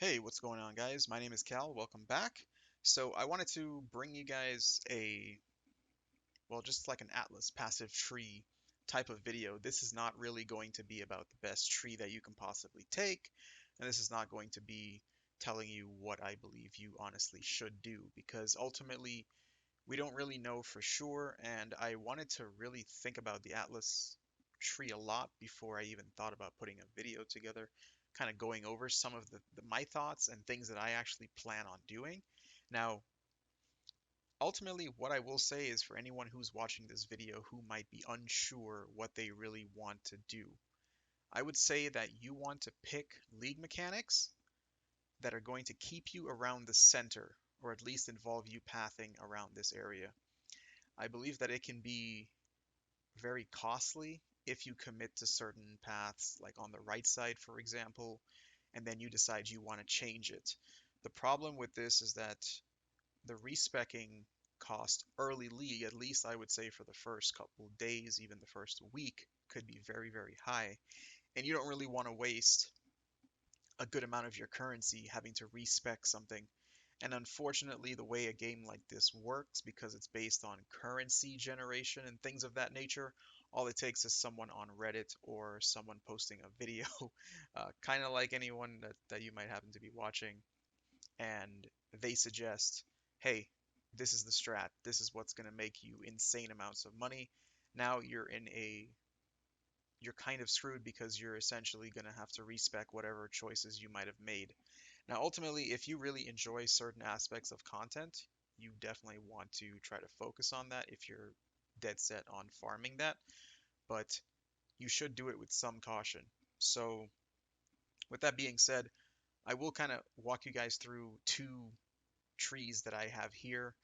Hey, what's going on, guys? My name is Cal. Welcome back. So, I wanted to bring you guys just like an Atlas passive tree type of video. This is not really going to be about the best tree that you can possibly take, and this is not going to be telling you what I believe you honestly should do, because ultimately, we don't really know for sure, and I wanted to really think about the Atlas tree a lot before I even thought about putting a video together, kind of going over some of my thoughts and things that I actually plan on doing. Now, ultimately, what I will say is for anyone who's watching this video who might be unsure what they really want to do, I would say that you want to pick league mechanics that are going to keep you around the center, or at least involve you pathing around this area. I believe that it can be very costly if you commit to certain paths, like on the right side, for example, and then you decide you want to change it. The problem with this is that the respecking cost early league, at least I would say for the first couple of days, even the first week, could be very, very high. And you don't really want to waste a good amount of your currency having to respec something. And unfortunately, the way a game like this works, because it's based on currency generation and things of that nature, all it takes is someone on Reddit or someone posting a video, kind of like anyone that you might happen to be watching, and they suggest, hey, this is the strat, this is what's going to make you insane amounts of money. Now you're kind of screwed because you're essentially going to have to respec whatever choices you might have made. Now, ultimately, if you really enjoy certain aspects of content, you definitely want to try to focus on that if you're dead set on farming that, but you should do it with some caution. So, with that being said, I will kind of walk you guys through two trees that I have here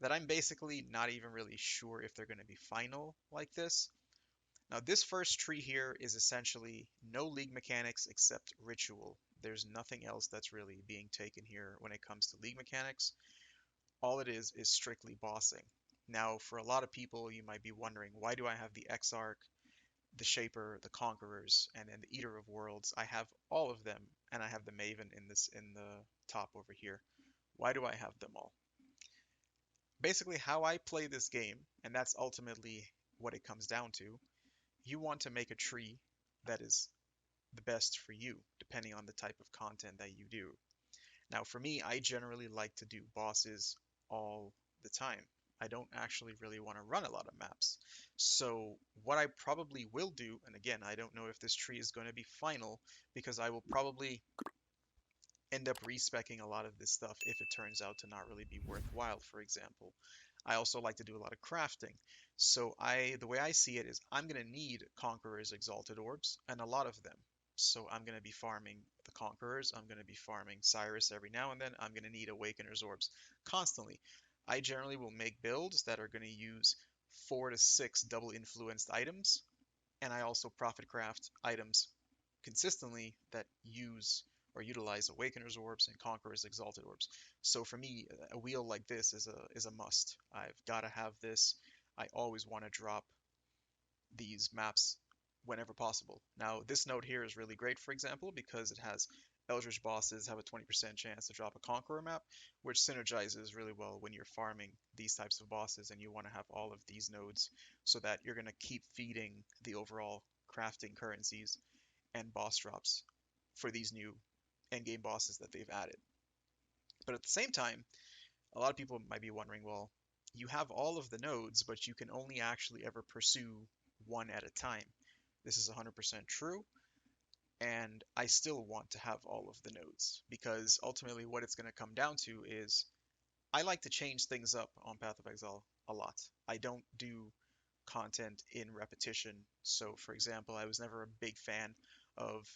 that I'm basically not even really sure if they're going to be final like this. Now, this first tree here is essentially no league mechanics except ritual. There's nothing else that's really being taken here when it comes to league mechanics. All it is strictly bossing. Now, for a lot of people, you might be wondering, why do I have the Exarch, the Shaper, the Conquerors, and then the Eater of Worlds? I have all of them, and I have the Maven in the top over here. Why do I have them all? Basically, how I play this game, and that's ultimately what it comes down to, you want to make a tree that is the best for you, depending on the type of content that you do. Now, for me, I generally like to do bosses all the time. I don't actually really want to run a lot of maps. So what I probably will do, and again, I don't know if this tree is going to be final, because I will probably end up respecking a lot of this stuff if it turns out to not really be worthwhile, for example. I also like to do a lot of crafting. So the way I see it is I'm going to need Conqueror's Exalted Orbs, and a lot of them. So I'm going to be farming the Conquerors, I'm going to be farming Cyrus every now and then, I'm going to need Awakener's Orbs constantly. I generally will make builds that are going to use 4 to 6 double influenced items, and I also profit craft items consistently that use or utilize Awakener's Orbs and Conqueror's Exalted Orbs. So for me, a wheel like this is a must. I've got to have this. I always want to drop these maps whenever possible. Now, this node here is really great, for example, because it has Eldritch bosses have a 20% chance to drop a Conqueror map, which synergizes really well when you're farming these types of bosses and you want to have all of these nodes so that you're going to keep feeding the overall crafting currencies and boss drops for these new endgame bosses that they've added. But at the same time, a lot of people might be wondering, well, you have all of the nodes, but you can only actually ever pursue one at a time. This is 100% true, and I still want to have all of the nodes, because ultimately what it's going to come down to is I like to change things up on Path of Exile a lot. I don't do content in repetition. So, for example, I was never a big fan of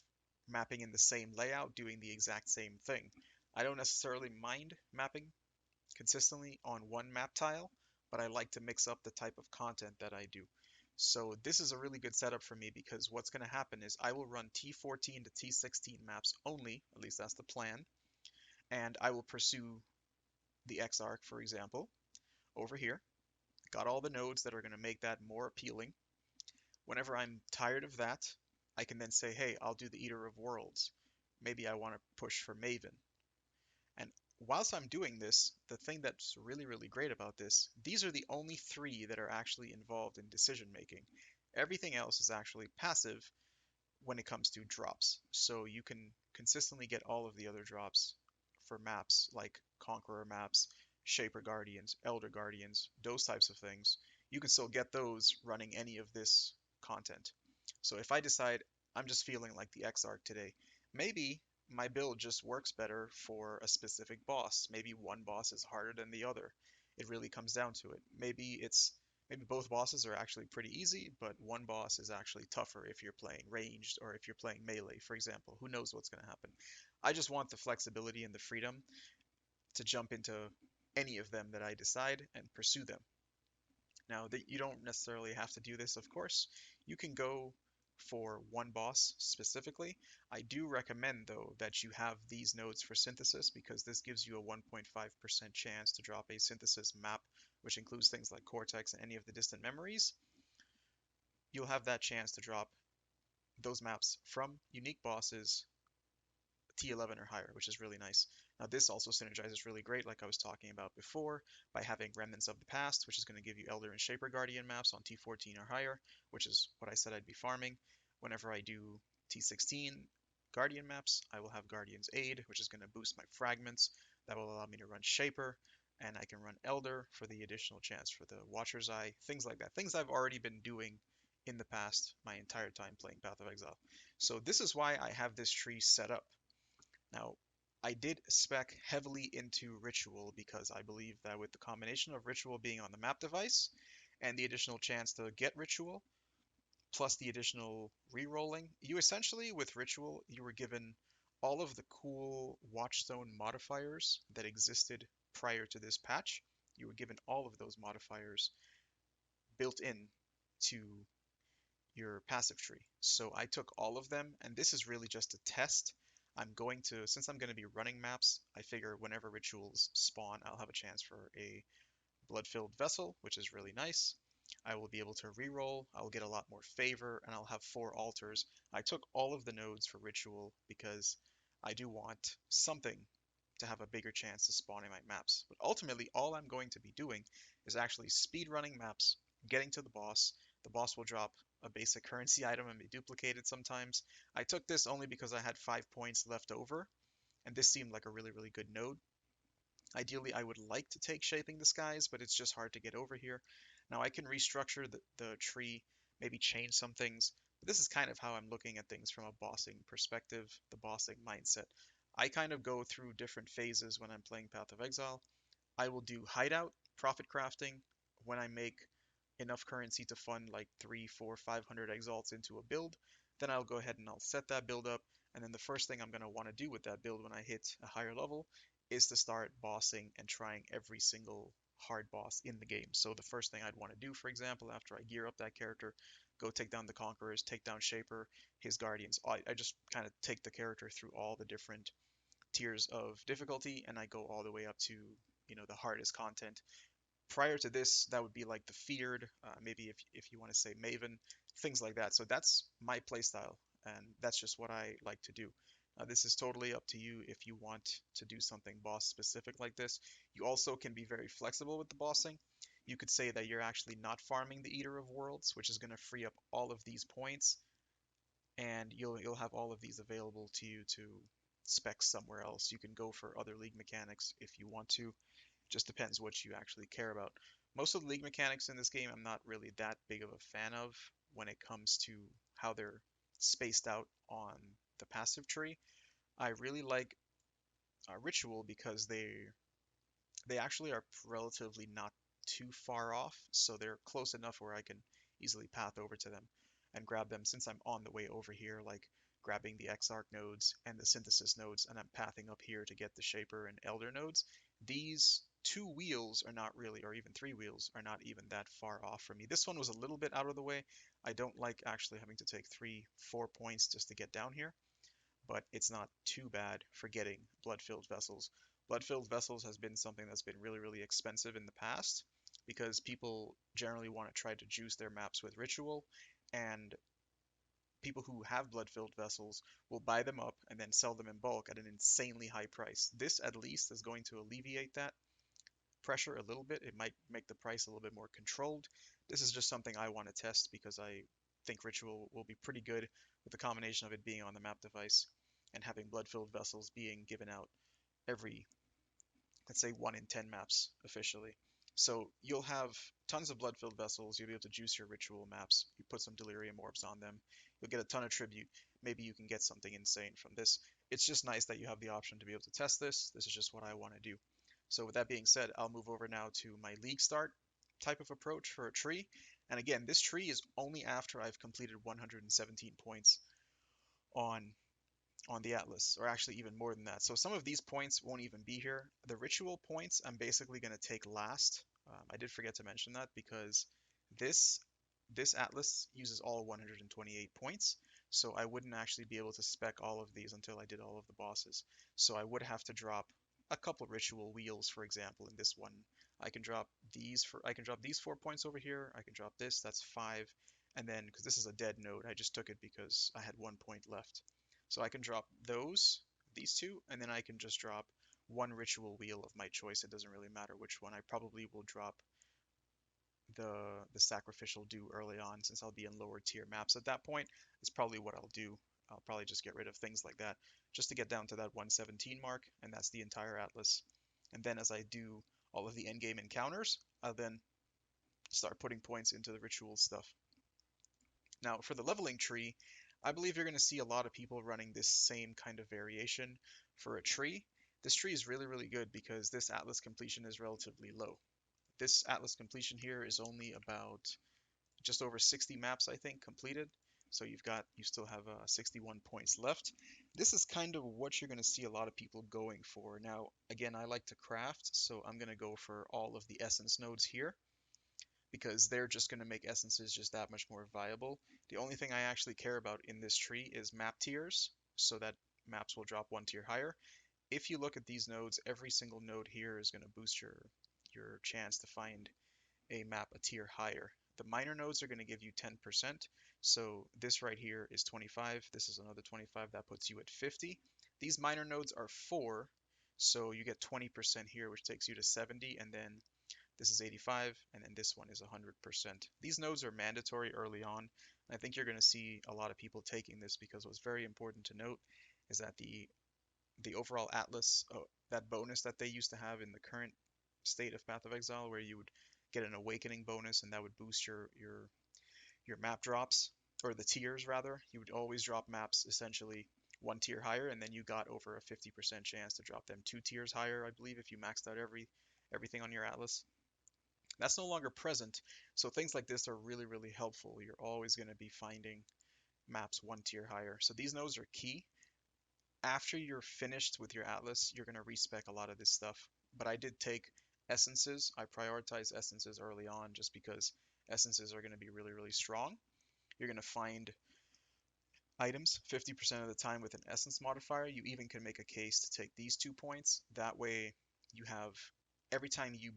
mapping in the same layout, doing the exact same thing. I don't necessarily mind mapping consistently on one map tile, but I like to mix up the type of content that I do. So this is a really good setup for me, because what's going to happen is I will run T14 to T16 maps only, at least that's the plan, and I will pursue the Exarch, for example, over here. Got all the nodes that are going to make that more appealing. Whenever I'm tired of that, I can then say, hey, I'll do the Eater of Worlds. maybe I want to push for Maven. And whilst I'm doing this, the thing that's really, really great about this, these are the only three that are actually involved in decision making. Everything else is actually passive when it comes to drops. So you can consistently get all of the other drops for maps like Conqueror maps, Shaper Guardians, Elder Guardians, those types of things. You can still get those running any of this content. So if I decide I'm just feeling like the Exarch today, maybe my build just works better for a specific boss. Maybe one boss is harder than the other. It really comes down to it. Maybe both bosses are actually pretty easy, but one boss is actually tougher if you're playing ranged or if you're playing melee, for example. Who knows what's going to happen? I just want the flexibility and the freedom to jump into any of them that I decide and pursue them. Now, that you don't necessarily have to do this, of course. You can go for one boss specifically. I do recommend, though, that you have these nodes for synthesis because this gives you a 1.5% chance to drop a synthesis map, which includes things like Cortex and any of the distant memories. You'll have that chance to drop those maps from unique bosses T11 or higher, which is really nice. Now this also synergizes really great, like I was talking about before, by having Remnants of the Past, which is going to give you Elder and Shaper Guardian maps on T14 or higher, which is what I said I'd be farming. Whenever I do T16 Guardian maps, I will have Guardian's Aid, which is going to boost my fragments. That will allow me to run Shaper, and I can run Elder for the additional chance for the Watcher's Eye, things like that. Things I've already been doing in the past my entire time playing Path of Exile. So this is why I have this tree set up. Now, I did spec heavily into Ritual because I believe that with the combination of Ritual being on the map device and the additional chance to get Ritual, plus the additional re-rolling, you essentially, with Ritual, you were given all of the cool Watchstone modifiers that existed prior to this patch. You were given all of those modifiers built in to your passive tree. So I took all of them, and this is really just a test. Since I'm going to be running maps, I figure whenever rituals spawn, I'll have a chance for a blood-filled vessel, which is really nice. I will be able to reroll, I'll get a lot more favor, and I'll have 4 altars. I took all of the nodes for ritual because I do want something to have a bigger chance to spawn in my maps. But ultimately, all I'm going to be doing is actually speed running maps, getting to the boss. The boss will drop a basic currency item and be duplicated sometimes. I took this only because I had 5 points left over, and this seemed like a really, really good node. Ideally, I would like to take Shaping the Skies, but it's just hard to get over here. Now I can restructure the tree, maybe change some things, but this is kind of how I'm looking at things from a bossing perspective, the bossing mindset. I kind of go through different phases when I'm playing Path of Exile. I will do hideout, profit crafting, when I make enough currency to fund like 3, 4, 500 exalts into a build. Then I'll go ahead and I'll set that build up. And then the first thing I'm going to want to do with that build when I hit a higher level is to start bossing and trying every single hard boss in the game. So the first thing I'd want to do, for example, after I gear up that character, go take down the Conquerors, take down Shaper, his Guardians. I just kind of take the character through all the different tiers of difficulty, and I go all the way up to, the hardest content. Prior to this, that would be like the feared, maybe if you want to say Maven, things like that. So that's my playstyle, and that's just what I like to do. This is totally up to you if you want to do something boss specific like this. You also can be very flexible with the bossing. You could say that you're actually not farming the Eater of Worlds, which is going to free up all of these points, and you'll have all of these available to you to spec somewhere else. You can go for other league mechanics if you want to. Just depends what you actually care about. Most of the league mechanics in this game I'm not really that big of a fan of when it comes to how they're spaced out on the passive tree. I really like Ritual because they actually are relatively not too far off, so they're close enough where I can easily path over to them and grab them since I'm on the way over here, like grabbing the Exarch nodes and the Synthesis nodes, and I'm pathing up here to get the Shaper and Elder nodes. These 2 wheels are not really, or even 3 wheels, are not even that far off from me. This one was a little bit out of the way. I don't like actually having to take 3, 4 points just to get down here, but it's not too bad for getting blood-filled vessels. Blood-filled vessels has been something that's been really, really expensive in the past because people generally want to try to juice their maps with ritual, and people who have blood-filled vessels will buy them up and then sell them in bulk at an insanely high price. This at least is going to alleviate that pressure a little bit. It might make the price a little bit more controlled. This is just something I want to test because I think Ritual will be pretty good with the combination of it being on the map device and having blood-filled vessels being given out every, let's say, 1 in 10 maps officially. So you'll have tons of blood-filled vessels. You'll be able to juice your Ritual maps. You put some Delirium Orbs on them. You'll get a ton of tribute. Maybe you can get something insane from this. It's just nice that you have the option to be able to test this. This is just what I want to do. So with that being said, I'll move over now to my league start type of approach for a tree. And again, this tree is only after I've completed 117 points on the Atlas, or actually even more than that. So some of these points won't even be here. The ritual points I'm basically going to take last. I did forget to mention that because this Atlas uses all 128 points, so I wouldn't actually be able to spec all of these until I did all of the bosses. So I would have to drop a couple ritual wheels, for example, in this one. I can drop these 4 points over here. I can drop this, that's 5. And then, because this is a dead node, I just took it because I had 1 point left. So I can drop these two, and then I can just drop one ritual wheel of my choice. It doesn't really matter which one. I probably will drop the sacrificial dew early on, since I'll be in lower tier maps at that point. It's probably what I'll do. I'll probably just get rid of things like that just to get down to that 117 mark, and that's the entire Atlas. And then as I do all of the endgame encounters, I'll then start putting points into the ritual stuff. Now, for the leveling tree, I believe you're going to see a lot of people running this same kind of variation for a tree. This tree is really, really good because this Atlas completion is relatively low. This Atlas completion here is only about just over 60 maps, I think, completed. So you still have 61 points left. This is kind of what you're going to see a lot of people going for. Now, again, I like to craft, so I'm going to go for all of the essence nodes here, because they're just going to make essences just that much more viable. The only thing I actually care about in this tree is map tiers, so that maps will drop 1 tier higher. If you look at these nodes, every single node here is going to boost your chance to find a map a tier higher. The minor nodes are going to give you 10%, so this right here is 25, this is another 25, that puts you at 50. These minor nodes are 4, so you get 20% here, which takes you to 70, and then this is 85, and then this one is 100%. These nodes are mandatory early on, and I think you're going to see a lot of people taking this because what's very important to note is that the overall Atlas, that bonus that they used to have in the current state of Path of Exile, where you would get an awakening bonus and that would boost your map drops, or the tiers rather. You would always drop maps essentially 1 tier higher, and then you got over a 50% chance to drop them 2 tiers higher, I believe, if you maxed out everything on your Atlas. That's no longer present, so things like this are really, really helpful. You're always going to be finding maps 1 tier higher. So these nodes are key. After you're finished with your Atlas, you're going to respec a lot of this stuff. But I did take essences. I prioritize essences early on just because essences are going to be really, really strong. You're going to find items 50% of the time with an essence modifier. You even can make a case to take these 2 points. That way you have, every time you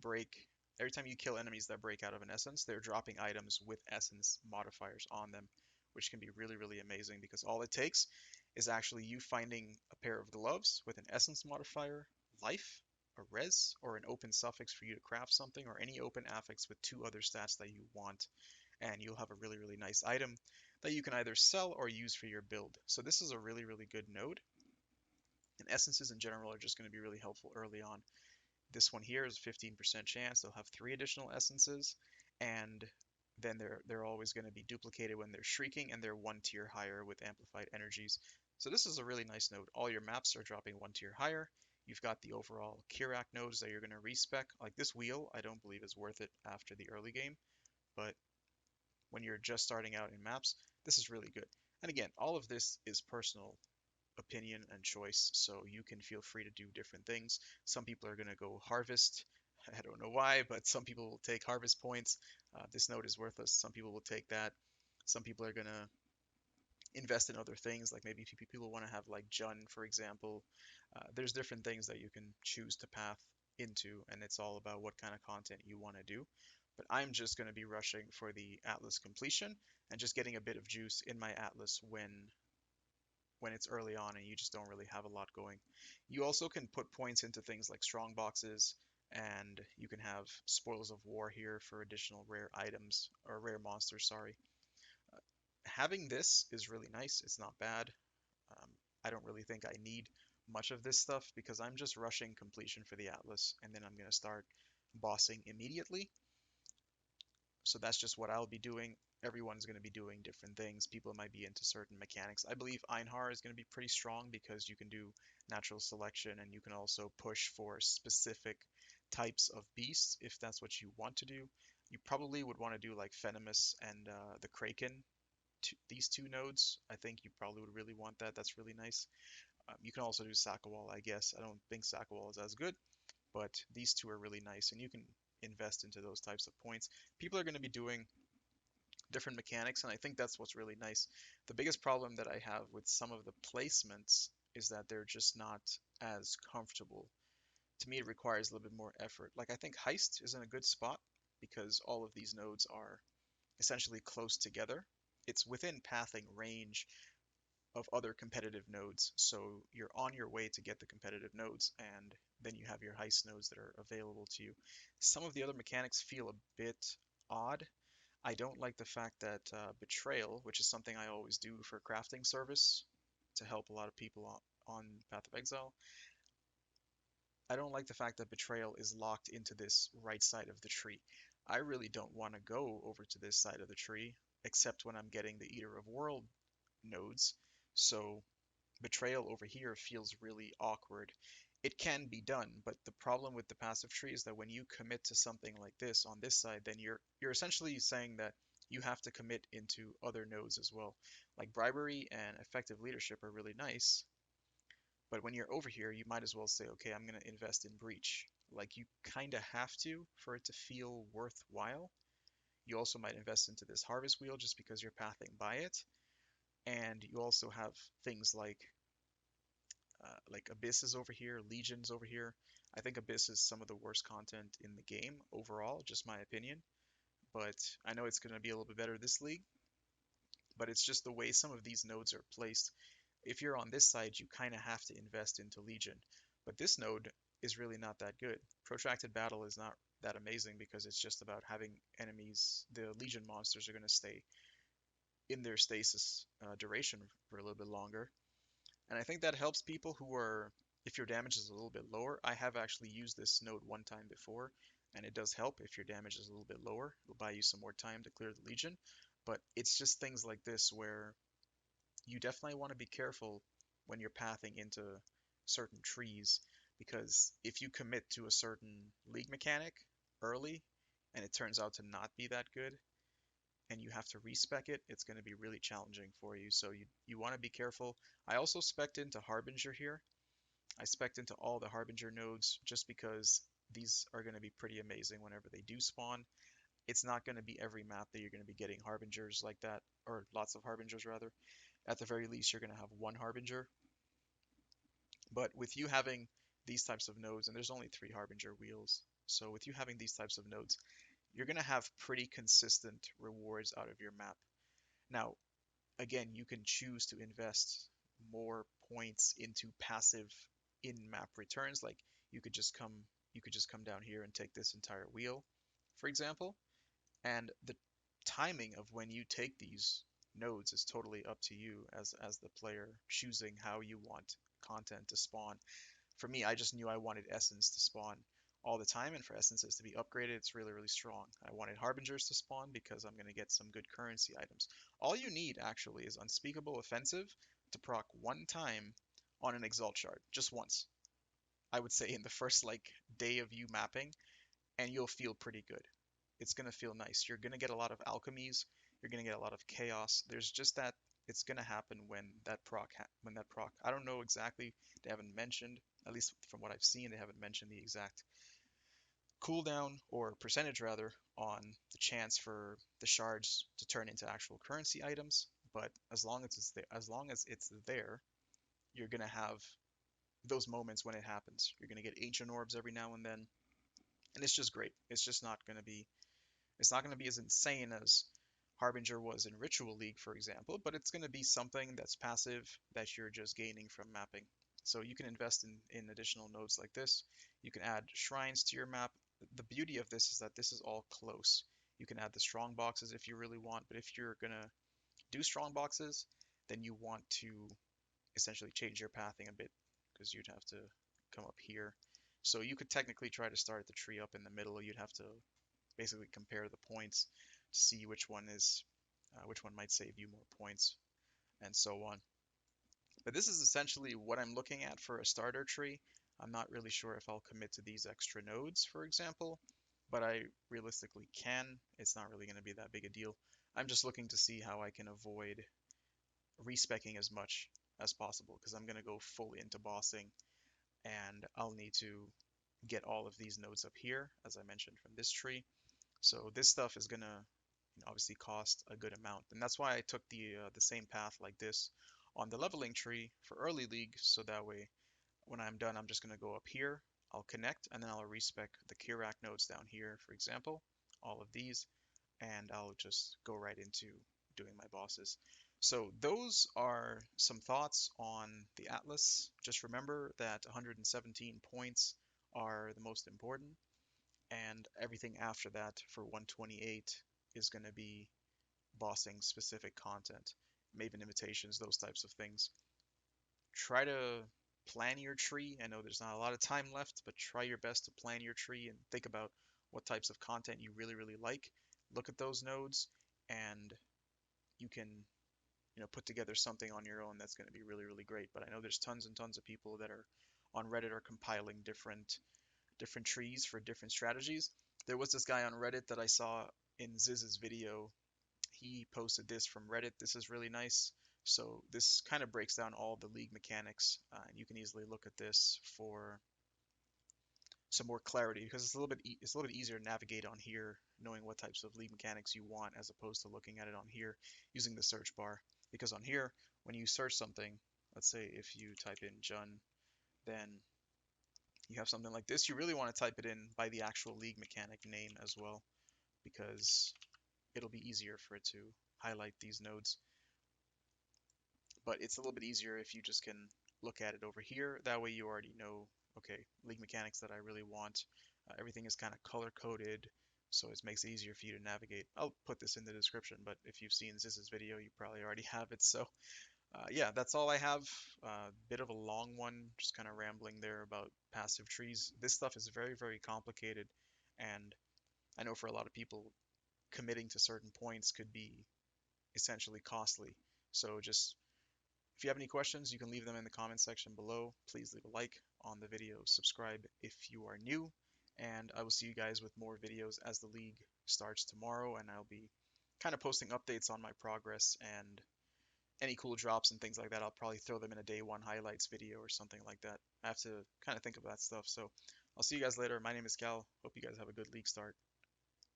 kill enemies that break out of an essence, they're dropping items with essence modifiers on them, which can be really, really amazing because all it takes is actually you finding a pair of gloves with an essence modifier, life, a res, or an open suffix for you to craft something, or any open affix with 2 other stats that you want, and you'll have a really, really nice item that you can either sell or use for your build. So this is a really, really good node, and essences in general are just going to be really helpful early on. This one here is a 15% chance. They'll have 3 additional essences, and then they're always going to be duplicated when they're shrieking, and they're 1 tier higher with amplified energies. So this is a really nice node. All your maps are dropping 1 tier higher. You've got the overall Kirak nodes that you're going to respec. Like this wheel, I don't believe is worth it after the early game, but when you're just starting out in maps, this is really good. And again, all of this is personal opinion and choice, so you can feel free to do different things. Some people are going to go harvest. I don't know why, but some people will take harvest points. This node is worthless. Some people will take that. Some people are going to invest in other things, like maybe people want to have like Jun, for example. There's different things that you can choose to path into, and it's all about what kind of content you want to do. But I'm just going to be rushing for the Atlas completion and just getting a bit of juice in my Atlas when it's early on and you just don't really have a lot going. You also can put points into things like strong boxes, and you can have spoils of war here for additional rare items, or rare monsters, sorry. Uh, Having this is really nice. It's not bad. Um, I don't really think I need much of this stuff because I'm just rushing completion for the Atlas, and then I'm going to start bossing immediately. So that's just what I'll be doing. Everyone's going to be doing different things. People might be into certain mechanics. I believe Einhar is going to be pretty strong because you can do natural selection and you can also push for specific types of beasts if that's what you want to do. You probably would want to do like Venomous and the Kraken, these two nodes. I think you probably would really want that. That's really nice. You can also do Sakawal, I guess. I don't think Sakawal is as good, but these two are really nice, and you can invest into those types of points. People are going to be doing different mechanics, and I think that's what's really nice. The biggest problem that I have with some of the placements is that they're just not as comfortable. To me, it requires a little bit more effort. Like, I think Heist is in a good spot because all of these nodes are essentially close together. It's within pathing range of other competitive nodes, so you're on your way to get the competitive nodes, and then you have your heist nodes that are available to you. Some of the other mechanics feel a bit odd. I don't like the fact that Betrayal, which is something I always do for crafting service to help a lot of people on Path of Exile, I don't like the fact that Betrayal is locked into this right side of the tree. I really don't want to go over to this side of the tree, except when I'm getting the Eater of World nodes. So Betrayal over here feels really awkward. It can be done, but the problem with the passive tree is that when you commit to something like this on this side, then you're essentially saying that you have to commit into other nodes as well. Like bribery and effective leadership are really nice, but when you're over here, you might as well say, okay, I'm going to invest in breach. Like you kind of have to for it to feel worthwhile. You also might invest into this harvest wheel just because you're pathing by it. And you also have things like Abyss is over here, Legion's over here. I think Abyss is some of the worst content in the game overall, just my opinion. But I know it's going to be a little bit better this league. But it's just the way some of these nodes are placed. If you're on this side, you kind of have to invest into Legion. But this node is really not that good. Protracted Battle is not that amazing because it's just about having enemies. The Legion monsters are going to stay in their stasis duration for a little bit longer. And I think that helps people who are, if your damage is a little bit lower. I have actually used this node one time before, and it does help if your damage is a little bit lower. It'll buy you some more time to clear the Legion. But it's just things like this where you definitely want to be careful when you're pathing into certain trees, because if you commit to a certain league mechanic early and it turns out to not be that good, and you have to respec it, it's going to be really challenging for you. So you want to be careful. I also spec'd into Harbinger here. I spec'd into all the Harbinger nodes just because these are going to be pretty amazing whenever they do spawn. It's not going to be every map that you're going to be getting Harbingers like that, or lots of Harbingers rather. At the very least, you're going to have one Harbinger. But with you having these types of nodes, and there's only 3 Harbinger wheels, so with you having these types of nodes, you're going to have pretty consistent rewards out of your map. Now, again, you can choose to invest more points into passive in-map returns. Like you could just come down here and take this entire wheel, for example, and the timing of when you take these nodes is totally up to you as the player choosing how you want content to spawn. For me, I just knew I wanted Essence to spawn all the time, and for Essences to be upgraded, it's really, really strong. I wanted Harbingers to spawn because I'm going to get some good currency items. All you need, actually, is Unspeakable Offensive to proc one time on an Exalt shard. Just once. I would say in the first, like, day of you mapping, and you'll feel pretty good. It's going to feel nice. You're going to get a lot of alchemies. You're going to get a lot of chaos. There's just that it's going to happen when that proc. I don't know exactly. They haven't mentioned, at least from what I've seen, they haven't mentioned the exact cooldown or percentage rather on the chance for the shards to turn into actual currency items. But as long as it's there, you're going to have those moments when it happens. You're going to get ancient orbs every now and then, and it's just great. It's not going to be as insane as Harbinger was in Ritual League, for example, but it's going to be something that's passive that you're just gaining from mapping. So you can invest in additional nodes like this. You can add shrines to your map. The beauty of this is that this is all close. You can add the strong boxes if you really want, but if you're going to do strong boxes, then you want to essentially change your pathing a bit because you'd have to come up here. So you could technically try to start the tree up in the middle. You'd have to basically compare the points to see which one might save you more points and so on. But this is essentially what I'm looking at for a starter tree. I'm not really sure if I'll commit to these extra nodes, for example, but I realistically can. It's not really going to be that big a deal. I'm just looking to see how I can avoid respecking as much as possible because I'm going to go full into bossing and I'll need to get all of these nodes up here, as I mentioned from this tree. So this stuff is going to obviously cost a good amount. And that's why I took the same path like this on the leveling tree for early league. So that way, when I'm done, I'm just going to go up here. I'll connect and then I'll respec the Kirak nodes down here, for example, all of these, and I'll just go right into doing my bosses. So those are some thoughts on the Atlas. Just remember that 117 points are the most important, and everything after that for 128 is going to be bossing specific content, Maven invitations, those types of things. Try to plan your tree. I know there's not a lot of time left, but try your best to plan your tree and think about what types of content you really, really like. Look at those nodes, and you can, put together something on your own that's going to be really, really great. But I know there's tons and tons of people that are on Reddit are compiling different trees for different strategies. There was this guy on Reddit that I saw in Ziz's video. He posted this from Reddit. This is really nice. So this kind of breaks down all the league mechanics, and you can easily look at this for some more clarity because it's a little bit easier to navigate on here, knowing what types of league mechanics you want as opposed to looking at it on here using the search bar. Because on here, when you search something, let's say if you type in Jun, then you have something like this. You really want to type it in by the actual league mechanic name as well, because it'll be easier for it to highlight these nodes. But it's a little bit easier if you just can look at it over here. That way you already know, okay, league mechanics that I really want. Everything is kind of color coded, so it makes it easier for you to navigate. I'll put this in the description, but if you've seen Ziz's video, you probably already have it. So yeah, that's all I have. Bit of a long one, just kind of rambling there about passive trees. This stuff is very, very complicated, and I know for a lot of people, committing to certain points could be essentially costly. So just if you have any questions, you can leave them in the comment section below. Please leave a like on the video, subscribe if you are new, and I will see you guys with more videos as the league starts tomorrow, and I'll be kind of posting updates on my progress and any cool drops and things like that. I'll probably throw them in a day one highlights video or something like that. I have to kind of think of that stuff. So I'll see you guys later. My name is KaL. Hope you guys have a good league start.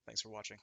Thanks for watching.